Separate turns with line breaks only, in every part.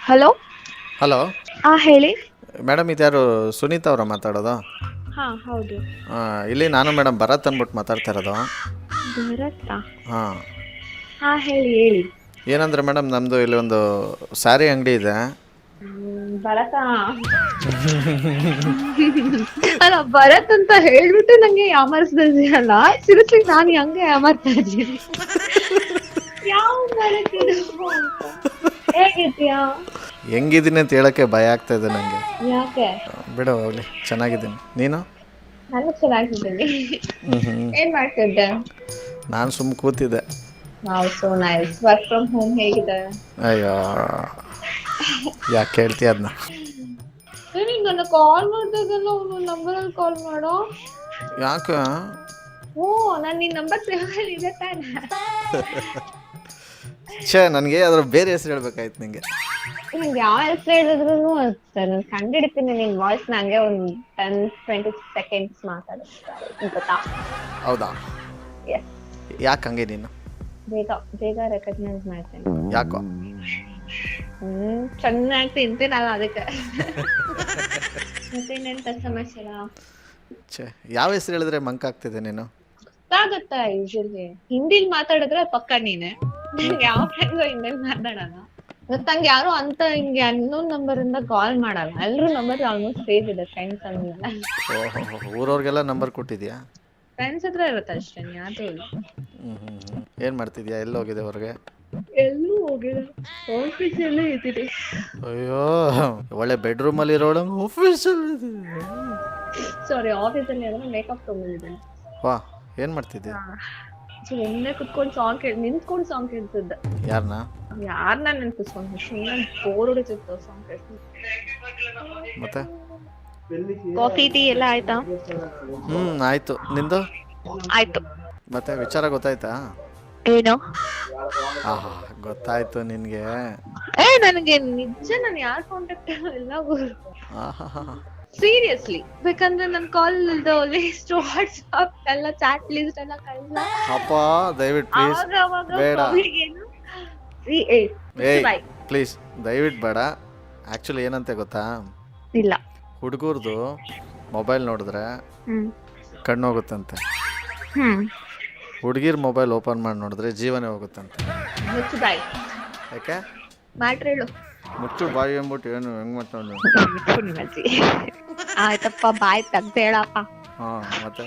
Hello.
Hello
ಹೇಳಿ.
Madam, ಇದ್ಯಾರು Sunita ಅವರ ಮಾತಾಡೋದು?
ಹೌದು.
ಇಲ್ಲಿ ನಾನು ಮೇಡಮ್ ಭರತ್ ಅಂದ್ಬಿಟ್ಟು ಮಾತಾಡ್ತಾ ಇರೋದು.
ಭರತ.
ಹಾಂ.
ಹೇಳಿ ಹೇಳಿ.
ಏನಂದರೆ ಮೇಡಮ್, ನಮ್ಮದು ಇಲ್ಲಿ ಒಂದು ಸ್ಯಾರಿ ಅಂಗಡಿ ಇದೆ.
ಭರತ. ಅಲ್ಲ, ಭರತ್ ಅಂತ ಹೇಳ್ಬಿಟ್ಟು ನಂಗೆ ಯಾಮರ್ಸ್ದಲ್ಲ. ಸಿರಿಯಸ್ಲಿ ನಾನು ಹಂಗೆ ಯಾಮರ್ತಾ ಇದ್ದೀನಿ. ಯಾವ ಭರತ್ ಇದು ಅಂತ. ಹೇಗಿದ್ಯಾ?
ಹೆಂಗಿದ್ದೀನಿ ಅಂತ ಹೇಳೋಕ್ಕೆ ಭಯ ಆಗ್ತಾ ಇದೆ ನನಗೆ.
ಯಾಕೆ?
ಬಿಡು ಹೋಗ್ಲಿ, ಚೆನ್ನಾಗಿದ್ದೀನಿ. ನೀನು?
ನಾನು ಚೆನ್ನಾಗಿದ್ದೀನಿ. ಏನ್ ಮಾಡ್ತಿದ್ದೆ?
ನಾನು ಸುಮ್ಮ ಕೂತಿದ್ದೆ.
So nice. Work from home ಹೇಗಿದೆ?
ಅಯ್ಯೋ, ಯಾಕೆ ಕೇಳ್ತೀಯ ಅದನ್ನ?
ನನ್ನ ಕಾಲ್ ಮಾಡ್ದಾಗೆಲ್ಲ ಒಂದೊಂದು ನಂಬರಲ್ಲಿ ಕಾಲ್ ಮಾಡೋ.
ಯಾಕೆ?
ನಾನು ನಿನ್ನ ನಂಬರ್ ಸೇವ್ ಇದೆ ತಾನೆ.
ನನಗೆ ಅದ್ರ ಬೇರೆ ಹೆಸರು ಹೇಳ್ಬೇಕಾಯ್ತು ನಿಂಗೆ.
ನಂಗೆ ಯಾವ ಹೆಸರು ಹೇಳಿದ್ರು ನಾನು ಕಂಡಿಡ್ತೀನಿ ನಿನ್ನ ವಾಯ್ಸ್. ನಂಗೆ ಒಂದು 10-20 ಸೆಕೆಂಡ್ಸ್ ಮಾತಾಡುತ್ತಾರೆ ಗೊತ್ತಾ?
ಹೌದಾ?
ಎಸ್.
ಯಾಕೆ ಹಂಗೆ ನೀನು?
ಬೇಗ ರೆಕಗ್ನೈಸ್ ಮಾಡ್ತೇನೆ.
ಯಾಕೋ?
ಚೆನ್ನಾಗಿ ತಿಂತೀನಲ್ಲ ಅದಕ್ಕೆ. ಮತ್ತೆ ಇನ್ನೆಂತ ಸಮಾಚಾರ?
ಯಾವ ಹೆಸರು ಹೇಳಿದ್ರೆ ಮಂಕಾಗ್ತಿದೆ ನೀನು?
ಆಗುತ್ತಾ? ಯೂಶಲಿ ಹಿಂದಿಲ್ ಮಾತಾಡಿದ್ರೆ ಪಕ್ಕ ನೀನೆ. ಯಾವ ಫ್ರೆಂಡ್ಗೋ ಹಿಂದಿಲ್ ಮಾತಾಡಲ್ಲ. ನಂಗೆ ಯಾರು ಅಂತ ಹಿಂಗೆ ಅನ್ನೋನ್ ನಂಬರ್ ಇಂದ ಕಾಲ್ ಮಾಡಲ್ಲ. ಎಲ್ರೂ ನಂಬರ್ ಆಲ್ಮೋಸ್ಟ್ ಸೇವ್ ಇದೆ ಫ್ರೆಂಡ್ಸ್ ಅಂದ್ಮೇಲೆ.
ಊರವ್ರಿಗೆಲ್ಲ ನಂಬರ್ ಕೊಟ್ಟಿದ್ಯಾ?
ಫ್ರೆಂಡ್ಸ್ ಹತ್ರ ಇರುತ್ತೆ ಅಷ್ಟೇ, ಯಾವ್ದು ಇಲ್ಲ.
ಏನು ಮಾಡ್ತಿದ್ಯಾ? ಎಲ್ಲಿ ಹೋಗಿದೆ ಹೊರಗೆ?
ಎಲ್ಲೂ ಹೋಗಿಲ್ಲ, ಆಫೀಸಲ್ಲೇ ಇದ್ದೀನಿ.
ಅಯ್ಯೋ, ಒಳ್ಳೆ ಬೆಡ್ರೂಮಲ್ಲಿ ಇರೋಳು ಆಫೀಸಲ್ಲಿ.
ಸಾರಿ, ಆಫೀಸಲ್ಲಿ ಎಲ್ಲ ಮೇಕಪ್ ತಗೊಂಡಿದ್ದೀನಿ.
ವಾ, ಏನು ಮಾಡ್ತಿದ್ದೆ?
ಸುಮ್ಮನೆ ಕುತ್ಕೊಂಡು ಸಾಂಗ್ ನಿಂತ್ಕೊಂಡು ಸಾಂಗ್ ಕೇಳ್ತಿದ್ದೆ. ಯಾರನ್ನ ನೆನ್ಪಿಸ್ಕೊಂಡು ಸುಮ್ಮನೆ ಬೋರ್ ಹೊಡಿತಿತ್ತು ಸಾಂಗ್ ಕೇಳ್ತಿದ್ದೆ.
ಮತ್ತೆ
ಕಾಫಿ ಟೀ ಎಲ್ಲ ಆಯ್ತಾ?
ಆಯ್ತು. ನಿಂದು?
ಆಯ್ತು.
ಮತ್ತೆ ವಿಚಾರ ಗೊತ್ತಾಯ್ತಾ?
ಏನು?
ಗೊತ್ತಾಯ್ತು ನಿನ್ಗೆ?
ನನಗೆ ನಿಜ ನಾನು ಯಾರ ಕಾಂಟ್ಯಾಕ್ಟ್ ಎಲ್ಲ ಸೀರಿಯಸ್ಲಿ. ಬೇಕಂದ್ರೆ ನನ್ನ ಕಾಲ್ ಲಿಸ್ಟ್, ವಾಟ್ಸ್ಆಪ್ ಎಲ್ಲ ಚಾಟ್ ಲಿಸ್ಟ್ ಎಲ್ಲ ಕಳ್ಸ.
ಅಪ್ಪ ದಯವಿಟ್ಟು ಪ್ಲೀಸ್ ಬೇಡ. ಪ್ಲೀಸ್ ದಯವಿಟ್ಟು ಬೇಡ. ಆ್ಯಕ್ಚುಲಿ ಏನಂತೆ ಗೊತ್ತಾ?
ಇಲ್ಲ.
ಹುಡುಗರ್ದು ಮೊಬೈಲ್ ನೋಡಿದ್ರೆ ಕಣ್ಣು ಹೋಗುತ್ತಂತೆ. ಹುಡುಗಿರ್ ಮೊಬೈಲ್ ಓಪನ್ ಮಾಡಿ ನೋಡಿದ್ರೆ ಜೀವನೇ ಹೋಗುತ್ತಂತೆ. ಯಾಕೆ?
ಮ್ಯಾಟ್ರ್ ಹೇಳು.
ಮುಚ್ಚು ಬಾಯಿ ಅಂದ್ಬಿಟ್ಟು ಏನು ಹೆಂಗ್ ಮಾತಾಡೋದು?
ಆಯ್ತಪ್ಪ, ಬಾಯ್ ತೆಗ್ದು ಹೇಳಪ್ಪ.
ಮತ್ತೆ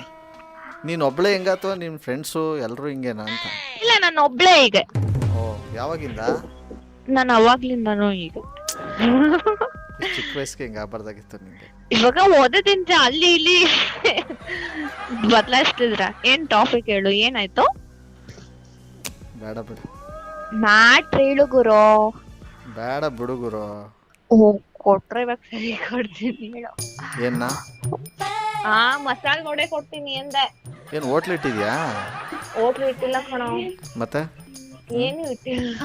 ನೀನು ಒಬ್ಳೆ ಹೆಂಗ ಅಥವಾ ನಿಮ್ಮ ಫ್ರೆಂಡ್ಸು ಎಲ್ಲರೂ ಹಿಂಗೇನಾ ಅಂತ?
ಇಲ್ಲ, ನಾನು ಒಬ್ಳೆ ಈಗ.
ಯಾವಾಗಿಂದ?
ನಾನು ಅವಾಗ್ಲಿಂದನೂ ಈಗ.
ಚಿಕ್ಕ ವಯಸ್ಸಿಗೆ ಹಿಂಗೆ ಆಗ್ಬಾರ್ದಾಗಿತ್ತು ನಿಂಗೆ.
ಇವಾಗ ಓದೋದಿಂದ ಅಲ್ಲಿ ಇಲ್ಲಿ ಬದಲಾಯಿಸ್ತಿದ್ರ. ಏನ್ ಟಾಪಿಕ್ ಹೇಳು, ಏನಾಯ್ತು?
ಬೇಡ ಬಿಡು.
ಮ್ಯಾಟ್ ಹೇಳು ಗುರು.
ಬೇಡ ಬಿಡು ಗುರು.
ಕೊಟ್ರೆ ಇವಾಗ ಸರಿ ಕೊಡ್ತೀನಿ ಹೇಳು.
ಏನ್ನ?
ಮಸಾಲೆ ನೋಡೇ ಕೊಡ್ತೀನಿ ಅಂದೆ.
ಏನು ಹೋಟ್ಲ್ ಇಟ್ಟಿದ್ಯಾ?
ಹೋಟ್ಲ್ ಇಟ್ಟಿಲ್ಲ ಕಣೋ.
ಮತ್ತೆ?
ಏನು ಇಟ್ಟಿಲ್ಲ.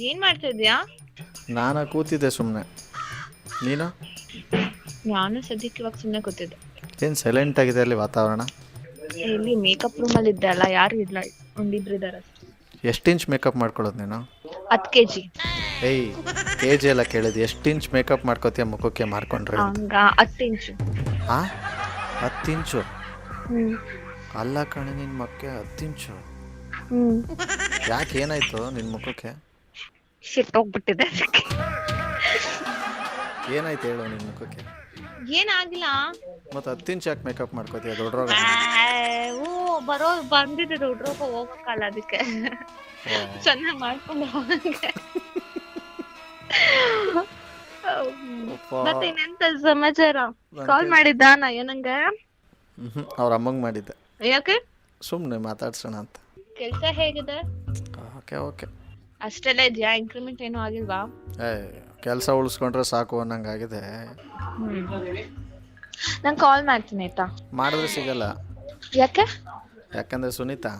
ಏನ್ ಮಾಡ್ತಿದ್ಯಾ?
ನಾನು ಕೂತಿದ್ದೆ ಸುಮ್ಮನೆ. ನೀನು?
ನಾನು ಸದ್ಯಕ್ಕೆ ಇವಾಗ ಸುಮ್ಮನೆ ಕೂತಿದ್ದೆ.
ಏನು ಸೈಲೆಂಟ್ ಆಗಿದೆ ಅಲ್ಲಿ ವಾತಾವರಣ?
ಇಲ್ಲಿ ಮೇಕಪ್ ರೂಮಲ್ಲಿ ಇದ್ದೆ ಅಲ್ಲ, ಯಾರು ಇಲ್ಲ, ಒಂದಿಬ್ರು ಇದ್ದಾರೆ ಅಷ್ಟೇ.
ಎಷ್ಟು ಇಂಚ್ ಮೇಕಪ್ ಮಾಡ್ಕೊಳ್ಳೋದು ನೀನು?
10 kg.
ಕೆಜಿ ಎಲ್ಲ ಕೇಳಿದ್ವಿ. ಎಷ್ಟು ಇಂಚ್ ಮೇಕಪ್ ಮಾಡ್ಕೋತೀಯ ಮುಖಕ್ಕೆ ಮಾರ್ಕೊಂಡ್ರೆ?
10 ಇಂಚು.
10 ಇಂಚು? ಅಲ್ಲ ಕಣೆ, ನಿನ್ನ ಮಕ್ಕೆ 10 ಇಂಚು? ಯಾಕೆ, ಏನಾಯ್ತು ನಿನ್ನ ಮುಖಕ್ಕೆ?
ಶಿಟ್ ಹೋಗ್ಬಿಟ್ಟಿದೆ.
ಏನಾಯ್ತು ಹೇಳು ನಿನ್ನ ಮುಖಕ್ಕೆ?
ಏನಾಗಿಲ್ಲ.
ಮತ್ತೆ 10 ಇಂಚ್ ಯಾಕೆ ಮೇಕಪ್ ಮಾಡ್ಕೋತೀಯ? ದೊಡ್ಡರೋಗ
ಬಂದಿದೆ ದೊಡ್ಡರೋಗ, ಹೋಗಕ್ಕಲ್ಲ ಅದಕ್ಕೆ. ಚೆನ್ನಾಗಿ ಮಾಡ್ಕೊಂಡು ಹೋಗಂಗೆ. ಮತ್ತೆ ಇನ್ನೆಂತ ಸಮಾಚಾರ? ಕಾಲ್ ಮಾಡಿದ್ದ ನಂಗೆ?
ಅವ್ರ ಅಮ್ಮಂಗೆ ಮಾಡಿದ್ದೆ.
ಯಾಕೆ?
ಸುಮ್ಮನೆ ಮಾತಾಡ್ಸೋಣ ಅಂತ.
ಕೆಲಸ ಹೇಗಿದೆ?
ಓಕೆ.
ಅಷ್ಟೆಲ್ಲ ಇದೆಯಾ? ಇನ್ಕ್ರಿಮೆಂಟ್ ಏನೂ ಆಗಿಲ್ವಾ?
ಕೆಲಸ ಉಳಿಸ್ಕೊಂಡ್ರೆ ಸಾಕು ಅನ್ನಂಗಾಗಿದೆ.
ನಾನು ಕಾಲ್ ಮಾಡ್ತೀನಿ ಆಯ್ತಾ? ಮಾಡಿದ್ರೆ
ಸಿಗಲ್ಲ.
ಯಾಕೆ?
ಯಾಕಂದ್ರೆ ಸುನೀತಾ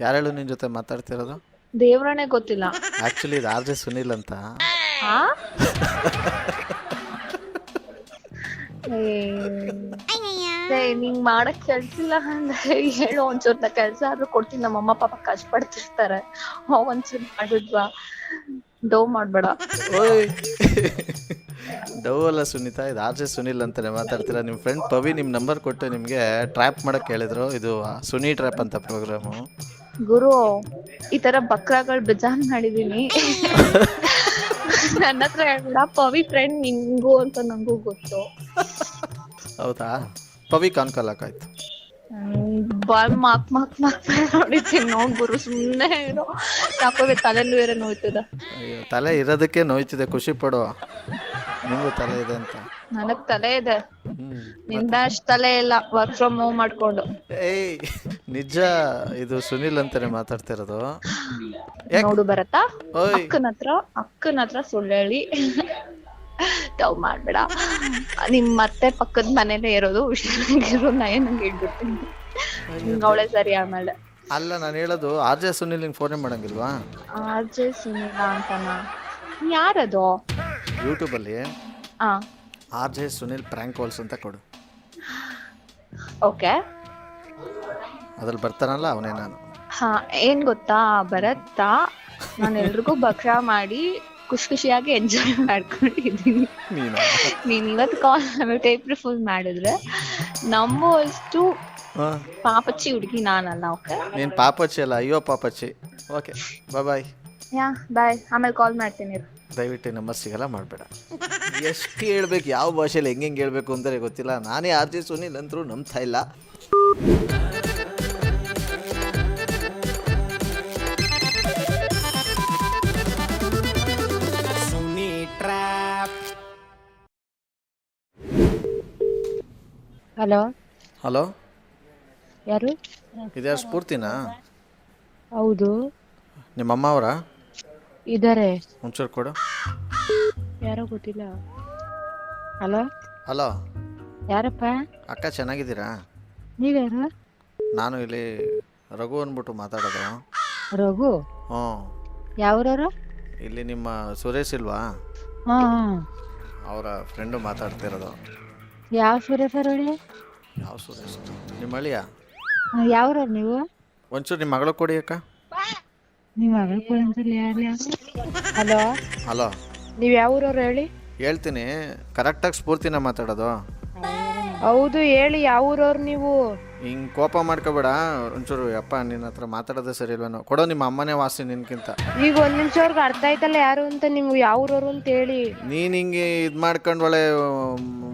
ಯಾರು ಹೇಳು ನಿನ್ ಜೊತೆ ಮಾತಾಡ್ತಿರೋದು?
ದೇವ್ರನೇ ಗೊತ್ತಿಲ್ಲ.
ಆಕ್ಚುಲಿ ಇದು ಆರ್ ಜೆ ಸುನಿಲ್ ಅಂತ.
ನಿಂಗ್ ಮಾಡಕ್ ಕೆಲ್ಸಿಲ್ಲ ಅಂದ್ರೆ ಹೇಳು, ಒಂಚೂರ್ನ ಕೆಲ್ಸ ಆದ್ರೂ ಕೊಡ್ತೀನಿ. ನಮ್ಮಮ್ಮ ಪಾಪ ಕಷ್ಟಪಡ್ತಿರ್ತಾರೆ, ಒಂಚೂರು ಮಾಡಿದ್ವಾ? ಡವ್ ಮಾಡ್ಬೇಡ.
ಓಯ್ ಡವ್ ಅಲ್ಲ ಸುನೀತಾ, ಇದು ಆರ್ ಜೆ ಸುನಿಲ್ ಅಂತಾನೆ ಮಾತಾಡ್ತೀರಾ. ನಿಮ್ಮ ಫ್ರೆಂಡ್ ಪವಿ ನಿಮ್ಮ ನಂಬರ್ ಕೊಟ್ಟು ನಿಮಗೆ ಟ್ರ್ಯಾಪ್ ಮಾಡಕ್ಕೆ ಹೇಳಿದ್ರು. ಇದು ಸುನಿ ಟ್ರ್ಯಾಪ್ ಅಂತ ಪ್ರೋಗ್ರಾಮು.
ಗುರು ಈ ತರ ಬಕ್ರಾಗಳು ಬೇಜಾನ್ ಮಾಡಿದೀನಿ. ನನ್ನ ಹತ್ರ ಹೇಳ್ಬೇಡ. ಪವಿ ಫ್ರೆಂಡ್ ನಿಂಗು ಅಂತ ನಂಗೂ ಗೊತ್ತು.
ಹೌದಾ, ಪವಿ ಕಾಲ್ ಹಾಕಾಯ್ತು.
ಬಾಳ್ ಮಾಕ್ ನೋಡಿದ್ದೀನಿ. ನೋಡ್ ಗುರು ಸುಮ್ನೆ ಇರೋ. ಯಾಕೋ ತಲೆನೂ ಬೇರೆ ನೋಯ್ತದ.
ಅಯ್ಯೋ, ತಲೆ ಇರೋದಕ್ಕೆ ನೋಯ್ತಿದೆ, ಖುಷಿ ಪಡು. ನಿಂಗೂ ತಲೆ ಇದೆ ಅಂತ.
ನನಗ್ ತಲೆ ಇದೆ, ನಿಂದ ಅಷ್ಟ್ ತಲೆ ಇಲ್ಲ. ವರ್ಕ್ ಫ್ರಮ್ ಹೋಮ್ ಮಾಡ್ಕೊಂಡು.
ಏಯ್ ನಿಜ, ಇದು ಸುನಿಲ್ ಅಂತಾನೆ ಮಾತಾಡ್ತಿರೋದು.
ನೋಡು ಬರತ್ತಾ,
ಓಯ್
ಅಕ್ಕನ ಹತ್ರ ಸುಳ್ಳು ಹೇಳಿ ಡವ್ ಮಾಡ್ಬೇಡ. ನಿಮ್ ಮತ್ತೆ ಪಕ್ಕದ ಮನೇಲೆ ಇರೋದು, ಹುಷಾರಾಗಿರೋ. ನಂಗೆ ಹೇಳ್ಬಿಡ್ತೀನಿ, ನಿಂಗ್ ಅವಳೆ ಸರಿ. ಆಮೇಲೆ
ಅಲ್ಲ, ನಾನು ಹೇಳೋದು ಆರ್ ಜೆ ಸುನಿಲ್ ನಿಂಗೆ ಫೋನೇ ಮಾಡಂಗಿಲ್ವಾ?
ಆರ್ ಜೆ ಸುನಿಲ ಅಂತನ? ಯಾರದು?
ಯೂಟ್ಯೂಬಲ್ಲಿ
ಆ
R J Sunil prank calls ಅಂತ ಕೊಡು.
ಓಕೆ,
ಅದ್ರಲ್ಲಿ ಬರ್ತಾನಲ್ಲ ಅವನೇ ನಾನು.
ಹಾ, ಏನ್ ಗೊತ್ತಾ ಭರತ್ತ, ನಾನು ಎಲ್ರಿಗೂ ಬಕ್ರಾ ಮಾಡಿ ಖುಷಿಯಾಗಿ ಎಂಜಾಯ್ ಮಾಡ್ಕೊಂಡಿದ್ದೀನಿ. ನೀನ್ ಇವತ್ತು ಕಾಲ್ ಏಪ್ರಿಲ್ ಫುಲ್ ಮಾಡಿದ್ರೆ ನಂಬುವಷ್ಟು ಪಾಪಚ್ಚಿ ಹುಡುಗಿ ನಾನಲ್ಲ. ಓಕೆ,
ನೀನ್ ಪಾಪಚ್ಚಿ ಅಲ್ಲ, ಅಯ್ಯೋ ಪಾಪಚ್ಚಿ. ಓಕೆ, ಬಾಯ್.
ಯಾ ಬಾಯ್, ಆಮೇಲೆ ಕಾಲ್ ಮಾಡ್ತೀನಿ.
ದಯವಿಟ್ಟು ನಂಬರ್ ಸಿಗಲ್ಲ ಮಾಡಬೇಡ. ಎಷ್ಟು ಹೇಳ್ಬೇಕು, ಯಾವ ಭಾಷೆಯಲ್ಲಿ ಹೆಂಗೆ ಹೇಳ್ಬೇಕು ಅಂತಲೇ ಗೊತ್ತಿಲ್ಲ. ನಾನೇ ಆರ್ ಜೆ ಸುನಿಲ್ ಅಂತರೂ ನಂಬ್ತಾ ಇಲ್ಲ.
ಹಲೋ
ಹಲೋ,
ಯಾರು?
ಇದ್ಯಾರು ಸ್ಫೂರ್ತಿನಾ?
ಹೌದು,
ನಿಮ್ಮಮ್ಮ ಅವರಾ?
ಇದಾರೆ.
ಒಂಚೂರು ಕೊಡು.
ಯಾರೋ ಗೊತ್ತಿಲ್ಲ. ಹಲೋ
ಹಲೋ,
ಯಾರಪ್ಪ?
ಅಕ್ಕ ಚೆನ್ನಾಗಿದ್ದೀರಾ?
ನೀವ್ಯಾರು?
ನಾನು ಇಲ್ಲಿ ರಘು ಅಂದ್ಬಿಟ್ಟು ಮಾತಾಡೋದು.
ರಘು?
ಹ್ಞೂ.
ಯಾವ್ರವ್ರು?
ಇಲ್ಲಿ ನಿಮ್ಮ ಸುರೇಶ್ ಇಲ್ವಾ,
ಹಾ,
ಅವರ ಫ್ರೆಂಡು ಮಾತಾಡ್ತಿರೋದು.
ಯಾವ ಸುರೇಶರ್ ಹೇಳಿ?
ಯಾವ ಸುರೇಶ್? ನಿಮ್ಮ ಅಳಿಯ?
ಯಾವ್ರವ್ರು ನೀವು?
ಒಂಚೂರು ನಿಮ್ಮ ಮಗಳು ಕೊಡಿ ಅಕ್ಕ.
ನಿಮ್ಮ ಮಗಳು ಕೊಡಂತಲ್ಲ ಯಾರು? ಹಲೋ
ಹಲೋ,
ನೀವ್ ಯಾವ್ರವ್ರು ಹೇಳಿ?
ಹೇಳ್ತೀನಿ, ಕರೆಕ್ಟಾಗಿ ಸ್ಫೂರ್ತಿನ ಮಾತಾಡೋದು.
ಹೌದು, ಹೇಳಿ ಯಾವ್ರವ್ರು ನೀವು?
ಹಿಂಗೆ ಕೋಪ ಮಾಡ್ಕೋಬೇಡ. ಒಂಚೂರು ಯಪ್ಪ, ನಿನ್ನ ಹತ್ರ ಮಾತಾಡೋದೇ ಸರಿ ಇಲ್ವೇನೋ. ಕೊಡೋ, ನಿಮ್ಮ ಅಮ್ಮನೇ ವಾಸಿ ನಿನ್ಕಿಂತ.
ಈಗ ಒಂದ್ ನಿಮಿಷವರ್ಗು ಅರ್ಥ ಆಯ್ತಲ್ಲ ಯಾರು ಅಂತ ನಿಮ್ಗೆ, ಯಾವ್ರವ್ರು ಅಂತ ಹೇಳಿ.
ನೀನು ಹಿಂಗೆ ಇದು ಮಾಡ್ಕೊಂಡು ಒಳ್ಳೆ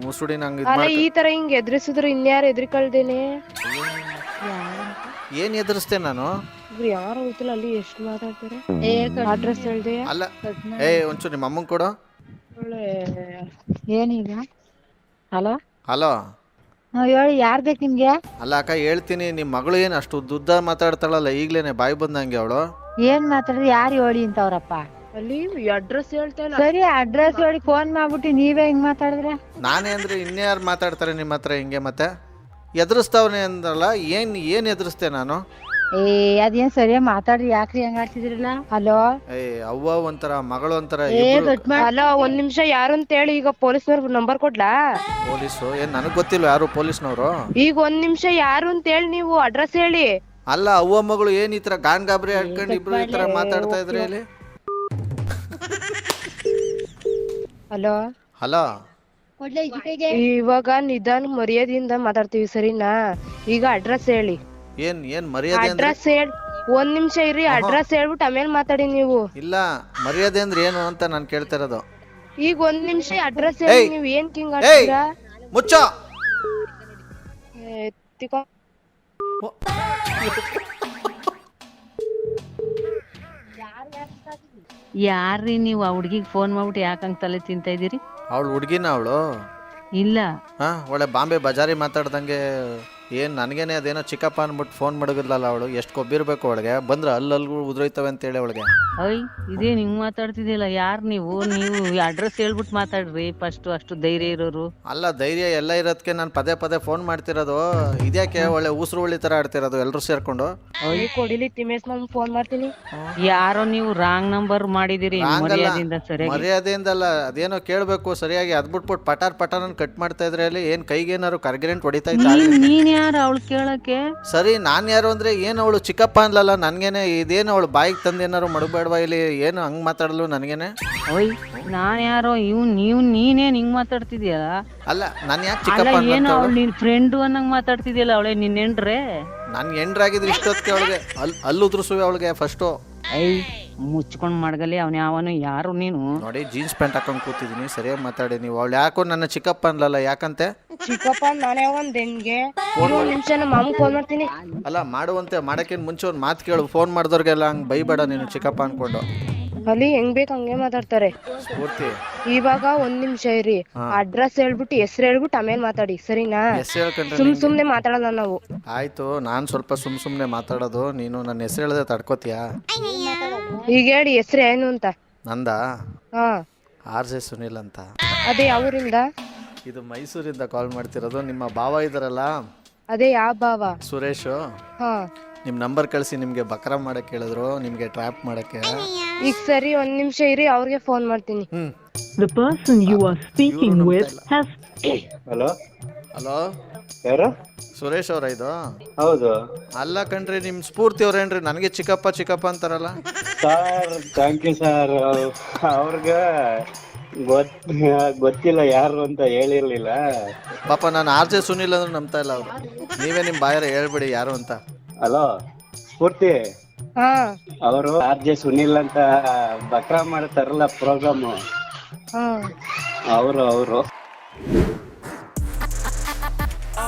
ಮುಸುಡಿ ನಂಗೆ
ಅಲ್ಲ, ಈ ತರ ಹಿಂಗ್ ಎದುರಿಸಿದ್ರು ಇನ್ಯಾರು ಎದ್ರಿಕಳ್ದೇನೆ?
ಏನು ಎದುರಿಸ್ತೆ ನಾನು?
ಯಾರು ಗೊತ್ತಿಲ್ಲ, ಅಲ್ಲಿ ಎಷ್ಟು ಮಾತಾಡ್ತಾರೆ. ಅಡ್ರೆಸ್ ಹೇಳ್ದೆ?
ಅಲ್ಲ, ಒಂಚೂರು ನಿಮ್ಮ ಅಮ್ಮಂಗೆ ಕೊಡು.
ಏನೀಗ? ಹಲೋ
ಹಲೋ,
ಹೇಳಿ, ಯಾರ್ ಬೇಕು ನಿಮ್ಗೆ?
ಅಲ್ಲ ಅಕ್ಕ, ಹೇಳ್ತೀನಿ, ನಿಮ್ಮ ಮಗಳು ಏನು ಅಷ್ಟು ಉದ್ದ ಮಾತಾಡ್ತಾಳಲ್ಲ, ಈಗ್ಲೇನೆ ಬಾಯಿ ಬಂದಂಗೆ ಅವಳು.
ಏನ್ ಮಾತಾಡಿದ್ರೆ ಯಾರು ಹೇಳಿ ಅಂತವ್ರಪ್ಪ? ಅಲ್ಲಿ ಅಡ್ರೆಸ್ ಹೇಳ್ತಾ ಇಲ್ಲ. ಸರಿ, ಅಡ್ರೆಸ್ ಹೇಳಿ ಫೋನ್ ಮಾಡ್ಬಿಟ್ಟು ನೀವೇ ಹಿಂಗ್ ಮಾತಾಡಿದ್ರೆ?
ನಾನೇ ಅಂದ್ರೆ ಇನ್ಯಾರು ಮಾತಾಡ್ತಾರೆ ನಿಮ್ಮ ಹತ್ರ ಹಿಂಗೆ? ಮತ್ತೆ ಎದುರಿಸ್ತಾವನೆ ಅಂದ್ರಲ್ಲ, ಏನು ಎದುರಿಸ್ತೆ ನಾನು?
ಅದೇನ್ ಸರಿಯಾಗಿ ಮಾತಾಡ್ರಿ, ಯಾಕ್ರಿ ಹಂಗ ಆಡ್ತಿದ್ರಲ್ಲ? ಹಲೋ,
ಅವ್ವ ಒಂಥರ, ಮಗಳು ಒಂಥರ.
ಹಲೋ, ಒಂದ್ ನಿಮಿಷ, ಯಾರು ಅಂತ ಹೇಳಿ. ಈಗ ಪೊಲೀಸ್ನವ್ರ ನಂಬರ್ ಕೊಡ್ಲಾ?
ಪೊಲೀಸು? ಏನ್ ನನಗ್ ಗೊತ್ತಿಲ್ಲ ಯಾರು ಪೊಲೀಸ್ನವರು.
ಈಗ ಒಂದ್ ನಿಮಿಷ, ಯಾರು ಅಂತ ಹೇಳಿ, ನೀವು ಅಡ್ರೆಸ್ ಹೇಳಿ.
ಅಲ್ಲ, ಅವ್ವ ಮಗಳು ಏನ್ ಈ ತರ ಗಾನ್ ಗಾಬರಿ ಹಾಕೊಂಡು ಇಬ್ರು ಈ ತರ ಮಾತಾಡ್ತಾ ಇದ್ರಿ ಇಲ್ಲಿ?
ಹಲೋ
ಹಲೋ,
ಇವಾಗ ನಿಧಾನ ಮರ್ಯಾದೆಯಿಂದ ಮಾತಾಡ್ತೀವಿ, ಸರಿನಾ? ಈಗ ಅಡ್ರೆಸ್ ಹೇಳಿ.
ಏನ್ ಮರ್ಯಾದೆ?
ಅಡ್ರೆಸ್ ಹೇಳಿ. ಒಂದ್ ನಿಮಿಷ ಇರ್ರಿ, ಅಡ್ರೆಸ್ ಹೇಳ್ಬಿಟ್ಟು ಆಮೇಲೆ ಮಾತಾಡಿ ನೀವು.
ಇಲ್ಲ, ಮರ್ಯಾದೆ ಅಂದ್ರೆ ಏನು ಅಂತ ನಾನು ಕೇಳ್ತಾ ಇರೋದು.
ಈಗ ಒಂದ್ ನಿಮಿಷ ಅಡ್ರೆಸ್ ಹೇಳಿ. ನೀವ್ ಏನ್ ಕಿಂಗ್ ಆಡ್ತೀರಾ?
ಮುಚ್ಚ.
ಯಾರ್ರಿ ನೀವು? ಆ ಹುಡ್ಗಿಗ್ ಫೋನ್ ಮಾಡ್ಬಿಟ್ಟು ಯಾಕಂಗ್ ತಲೆ ತಿಂತಾ ಇದೀರಿ?
ಅವಳು ಹುಡ್ಗಿನ ಅವಳು?
ಇಲ್ಲ.
ಒಳ್ಳೆ ಬಾಂಬೆ ಬಜಾರಿ ಮಾತಾಡ್ದಂಗೆ. ಏನು ನನಗೇನೆ ಅದೇನೋ ಚಿಕ್ಕಪ್ಪ ಅಂದ್ಬಿಟ್ಟು ಫೋನ್ ಮಾಡೋದಿಲ್ಲಲ್ಲ ಅವಳು. ಎಷ್ಟು ಕೊಬ್ಬಿರ್ಬೇಕು ಅವಳಿಗೆ. ಬಂದ್ರೆ ಅಲ್ಲೂ ಉದುರೋಯ್ತವೆ ಅಂತೇಳಿ ಅವಳಿಗೆ.
ಅಯ್ಯ, ಇದೇನು ಹಿಂಗೆ ಮಾತಾಡ್ತಿದ್ದಿಲ್ಲ? ಯಾರು ನೀವು? ಅಡ್ರೆಸ್ ಹೇಳ್ಬಿಟ್ಟು ಮಾತಾಡ್ರಿ ಫಸ್ಟ್. ಅಷ್ಟು ಧೈರ್ಯ ಇರೋರು.
ಅಲ್ಲ, ಧೈರ್ಯ ಎಲ್ಲ ಇರೋದಕ್ಕೆ ನಾನು ಪದೇ ಪದೇ ಫೋನ್ ಮಾಡ್ತಿರೋದು. ಇದ್ಯಾಕೆ ಒಳ್ಳೆ ಉಸಿರು ಉಳ್ಳಿ ಥರ ಆಡ್ತಿರೋದು ಎಲ್ಲರೂ ಸೇರ್ಕೊಂಡು?
ಕೊಡಿಲಿ, ತಿಮೇಶ್ ನಾನು ಫೋನ್ ಮಾಡ್ತೀನಿ.
ಯಾರೋ ನೀವು ರಾಂಗ್ ನಂಬರ್ ಮಾಡಿದಿರಿ. ಮರ್ಯಾದೆಯಿಂದ ಸರಿಯಾಗಿ.
ಮರ್ಯಾದೆಯಿಂದಲ್ಲ, ಅದೇನೋ ಕೇಳಬೇಕು ಸರಿಯಾಗಿ. ಅದ್ ಬಿಟ್ಬಿಟ್ಟು ಪಟಾರ್ ಪಟಾರ್ ಕಟ್ ಮಾಡ್ತಾ ಇದ್ರೆ ಅಲ್ಲಿ ಏನು ಕೈಗೇನಾರು ಕರ್ಗಿರೆಂಟ್ ಹೊಡಿತಾ ಇದ್ದ?
ನೀನ್ ಯಾರು ಅವಳು ಕೇಳಕ್ಕೆ?
ಸರಿ ನಾನು ಯಾರು ಅಂದರೆ ಏನು ಅವಳು ಚಿಕ್ಕಪ್ಪ ಅನ್ಲಲ್ಲ ನನಗೇನೆ, ಇದೇನು ಅವಳು ಬಾಯಿಗೆ ತಂದು ಏನಾರು ಮಡಗಬೇಡವಾ ಇಲ್ಲಿ, ಏನು ಹಂಗೆ ಮಾತಾಡಲು ನನಗೇನೆ?
ಓಯ್ ನಾನ್ ಯಾರೋ ನೀನೇನ್ ಹಿಂಗ್ ಮಾತಾಡ್ತಿದ್ಯಲ್ಲ?
ಅಲ್ಲ ನಾನು ಯಾಕೆ
ಅಲ್ಲ
ಚಿಕ್ಕಪ್ಪ
ಏನು
ಅಂತ?
ಅವಳು ನಿನ್ ಫ್ರೆಂಡು ಅನ್ನಂಗ್ ಮಾತಾಡ್ತಿದ್ಯಲ್ಲ, ಅವಳೆ ನಿನ್ ಹೆಂಡ್ರೆ?
ನಾನು ಎಂಡ್ರಾಗಿದ್ರೆ ಇಷ್ಟೊತ್ತಿಗೆ ಅವಳಿಗೆ ಅಲ್ಲಿ ಉದ್ರಸುವೆ ಅವಳಿಗೆ ಫಸ್ಟು.
ಐ ಮುಚ್ಕೊಂಡ್ ಮಾಡ್ಗಲಿ ಅವ್ನ ಯಾವನು, ಯಾರು ನೀನು?
ನೋಡಿ ಜೀನ್ಸ್ ಪ್ಯಾಂಟ್ ಹಾಕೊಂಡು ಕೂತಿದ್ದೀನಿ, ಸರಿಯಾಗಿ ಮಾತಾಡಿ ನೀವು. ಅವಳು ಯಾಕೋ ನನ್ನ ಚಿಕ್ಕಪ್ಪ ಅನ್ಲಲ್ಲ, ಯಾಕಂತೆ?
ಚಿಕ್ಕಪ್ಪ ನಾನೇ ಒಂದ್ ಹೆಣ್ಗೆ. ಒಂದ್ ನಿಮಿಷ ನಮ್ಮ ಮಾಮ ಫೋನ್ ಮಾಡ್ತೀನಿ.
ಅಲ್ಲ ಮಾಡುವಂತೆ, ಮಾಡೋಕ್ಕಿಂತ ಮುಂಚೆ ಒಂದು ಮಾತು ಕೇಳು. ಫೋನ್ ಮಾಡಿದವ್ರಿಗೆಲ್ಲ ಹಂಗೆ ಬೈಬೇಡ ನೀನು ಚಿಕ್ಕಪ್ಪ ಅನ್ಕೊಂಡು.
ಅಲ್ಲಿ ಹೆಂಗ್ ಬೇಕು ಹಂಗೆ ಮಾತಾಡ್ತಾರೆ.
ಸ್ಫೂರ್ತಿ
ಇವಾಗ ಒಂದ್ ನಿಮಿಷ ಇರಿ, ಅಡ್ರೆಸ್ ಹೇಳ್ಬಿಟ್ಟು ಹೆಸರು ಹೇಳ್ಬಿಟ್ಟು ಆಮೇಲೆ ಮಾತಾಡಿ, ಸರಿನಾ?
ಹೆಸರು ಹೇಳ್ಕೊಂಡ್ರೆ
ಸುಮ್ನೆ ಮಾತಾಡಲ್ಲ ನಾವು.
ಆಯ್ತು, ನಾನು ಸ್ವಲ್ಪ ಸುಮ್ಮನೆ ಮಾತಾಡೋದು, ನೀನು ನನ್ನ ಹೆಸರು ಹೇಳಿದ್ರೆ ತಡ್ಕೋತೀಯಾ?
ಈಗ ಹೇಳಿ ಹೆಸರು ಏನು ಅಂತ.
ನಂದ
ಹಾ
RJ ಸುನಿಲ್ ಅಂತ.
ಅದೇ ಯಾವೂರಿಂದ?
ಇದು ಮೈಸೂರಿಂದ ಕಾಲ್ ಮಾಡ್ತಿರೋದು. ನಿಮ್ಮ ಭಾವ ಇದಾರಲ್ಲ
ಅದೇ ಯಾವ ಭಾವ?
ಸುರೇಶು,
ಹಾ
ನಿಮ್ಮ ನಂಬರ್ ಕಳಿಸಿ ನಿಮಗೆ ಬಕ್ರಾ ಮಾಡಕ್ಕೆ ಹೇಳಿದ್ರು, ನಿಮಗೆ ಟ್ರ್ಯಾಪ್ ಮಾಡಕ್ಕೆ.
ಈಗ ಸರಿ ಒಂದ್ ನಿಮಿಷ ಇರಿ, ಅವ್ರಿಗೆ ಫೋನ್ ಮಾಡ್ತೀನಿ.
The person you are speaking with has.
Hello
hello,
ಯಾರು?
ಸುರೇಶ್ ಅವರ ಇದು?
ಹೌದು
ಅಲ್ಲ ಕಣ್ರಿ, ನಿಮ್ಮ ಸ್ಫೂರ್ತಿ ಅವ್ರೇನ್ರಿ ನನಗೆ ಚಿಕ್ಕಪ್ಪ ಅಂತಾರಲ್ಲ?
Sir, thank you sir. ಅವ್ರಿಗೆ ಗೊತ್ತಿಲ್ಲ ಯಾರು ಅಂತ ಹೇಳಿರ್ಲಿಲ್ಲ.
ಪಾಪ ನಾನು RJ ಸುನಿಲ್ ಅಂದ್ರೆ ನಂಬ್ತಾ ಇಲ್ಲ ಅವರು. ನೀವೇ ನಿಮ್ಮ ಬಾಯಾರ ಹೇಳ್ಬಿಡಿ ಯಾರು ಅಂತ.
ಹಲೋ ಸ್ಫೂರ್ತಿ,
ಹಾ
ಅವರು RJ ಸುನಿಲ್ ಅಂತ ಬಕ್ರಾ ಮಾಡ್ತಾರಲ್ಲ ಪ್ರೋಗ್ರಾಮು,
ಹಾ
ಅವರು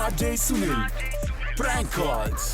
RJ Sunil, prank calls.